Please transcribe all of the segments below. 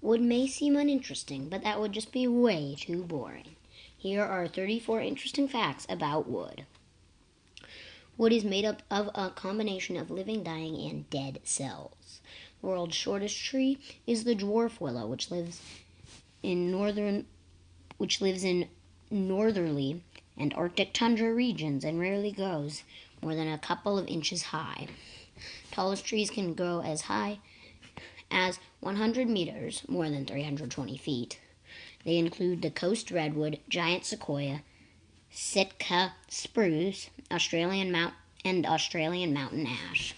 Wood may seem uninteresting, but that would just be way too boring. Here are 34 interesting facts about wood. Wood is made up of a combination of living, dying, and dead cells. The world's shortest tree is the dwarf willow, which lives in northerly and Arctic tundra regions and rarely grows more than a couple of inches high. Tallest trees can grow as high as 100 meters, more than 320 feet. They include the coast redwood, giant sequoia, Sitka spruce, Australian mountain ash.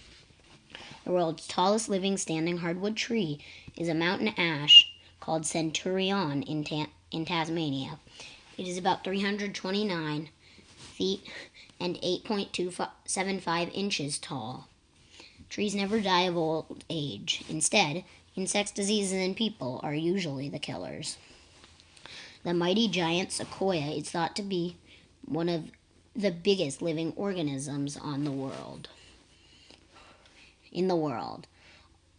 The world's tallest living standing hardwood tree is a mountain ash called Centurion in Tasmania. It is about 329 feet and 8.275 inches tall. Trees never die of old age. Instead, insects, diseases, and people are usually the killers. The mighty giant sequoia is thought to be one of the biggest living organisms in the world.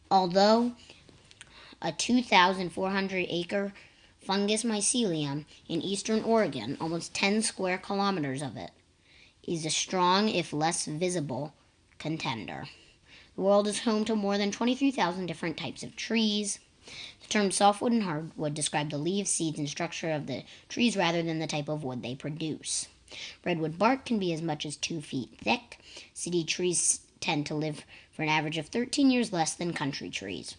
Although a 2,400-acre fungus mycelium in eastern Oregon, almost 10 square kilometers of it, is a strong, if less visible, contender. The world is home to more than 23,000 different types of trees. The terms softwood and hardwood describe the leaves, seeds, and structure of the trees rather than the type of wood they produce. Redwood bark can be as much as 2 feet thick. City trees tend to live for an average of 13 years less than country trees.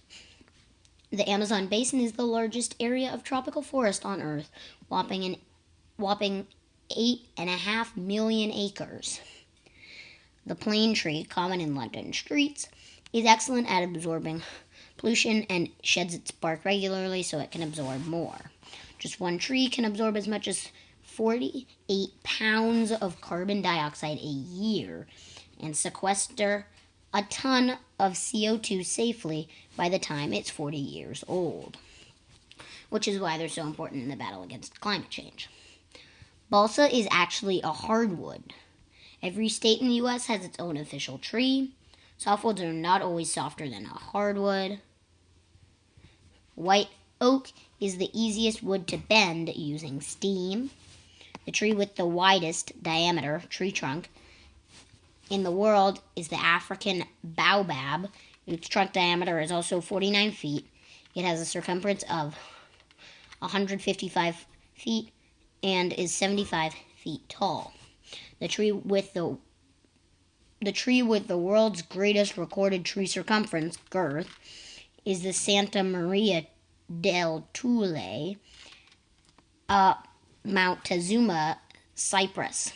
The Amazon basin is the largest area of tropical forest on Earth, whopping 8.5 million acres. The plane tree, common in London streets, is excellent at absorbing pollution and sheds its bark regularly so it can absorb more. Just one tree can absorb as much as 48 pounds of carbon dioxide a year and sequester a ton of CO2 safely by the time it's 40 years old, which is why they're so important in the battle against climate change. Balsa is actually a hardwood. Every state in the U.S. has its own official tree. Softwoods are not always softer than a hardwood. White oak is the easiest wood to bend using steam. The tree with the widest diameter tree trunk in the world is the African baobab. Its trunk diameter is also 49 feet. It has a circumference of 155 feet and is 75 feet tall. The tree with the world's greatest recorded tree circumference, girth, is the Santa Maria del Tule, Mount Tezuma cypress.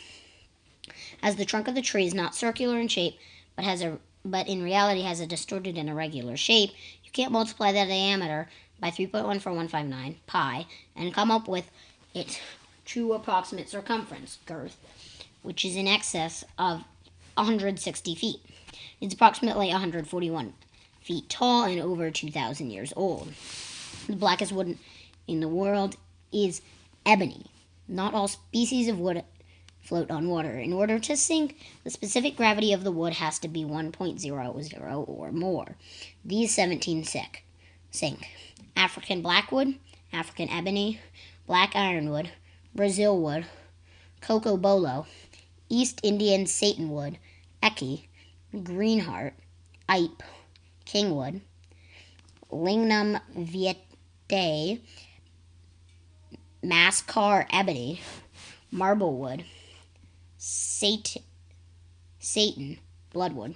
As the trunk of the tree is not circular in shape, but in reality has a distorted and irregular shape, you can't multiply the diameter by 3.1459 pi and come up with its true approximate circumference, girth, which is in excess of 160 feet. It's approximately 141 feet tall and over 2,000 years old. The blackest wood in the world is ebony. Not all species of wood float on water. In order to sink, the specific gravity of the wood has to be 1.00 or more. These 17 sink. African blackwood, African ebony, black ironwood, Brazil wood, cocoa bolo, East Indian satinwood, eki, greenheart, ipe, kingwood, lignum vitae, mascar ebony, marblewood, satin, bloodwood,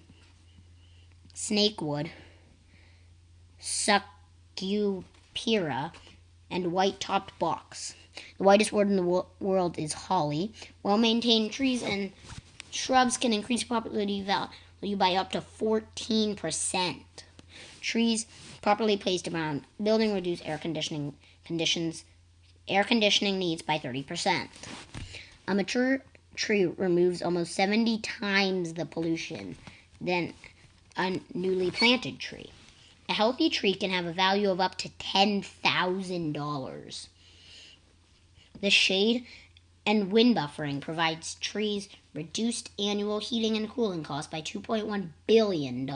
snakewood, succupira, and white-topped box. The whitest wood in the world is holly. Well-maintained trees and shrubs can increase property value by up to 14%. Trees properly placed around building reduce air conditioning needs by 30%. A mature tree removes almost 70 times the pollution than a newly planted tree. A healthy tree can have a value of up to $10,000. The shade and wind buffering provides trees reduced annual heating and cooling costs by $2.1 billion.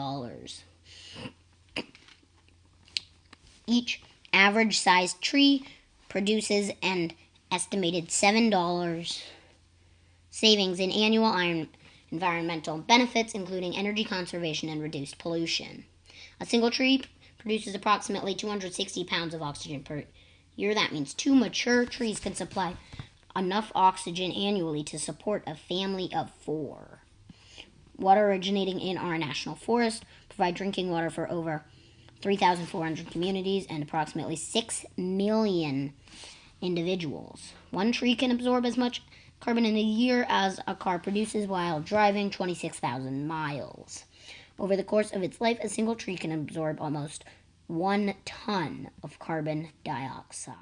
Each average sized tree produces an estimated $7 savings in annual environmental benefits, including energy conservation and reduced pollution. A single tree produces approximately 260 pounds of oxygen per year. That means 2 mature trees can supply enough oxygen annually to support a family of 4. Water originating in our national forest provide drinking water for over 3,400 communities and approximately 6 million individuals. One tree can absorb as much carbon in a year as a car produces while driving 26,000 miles. Over the course of its life, a single tree can absorb almost 1 ton of carbon dioxide.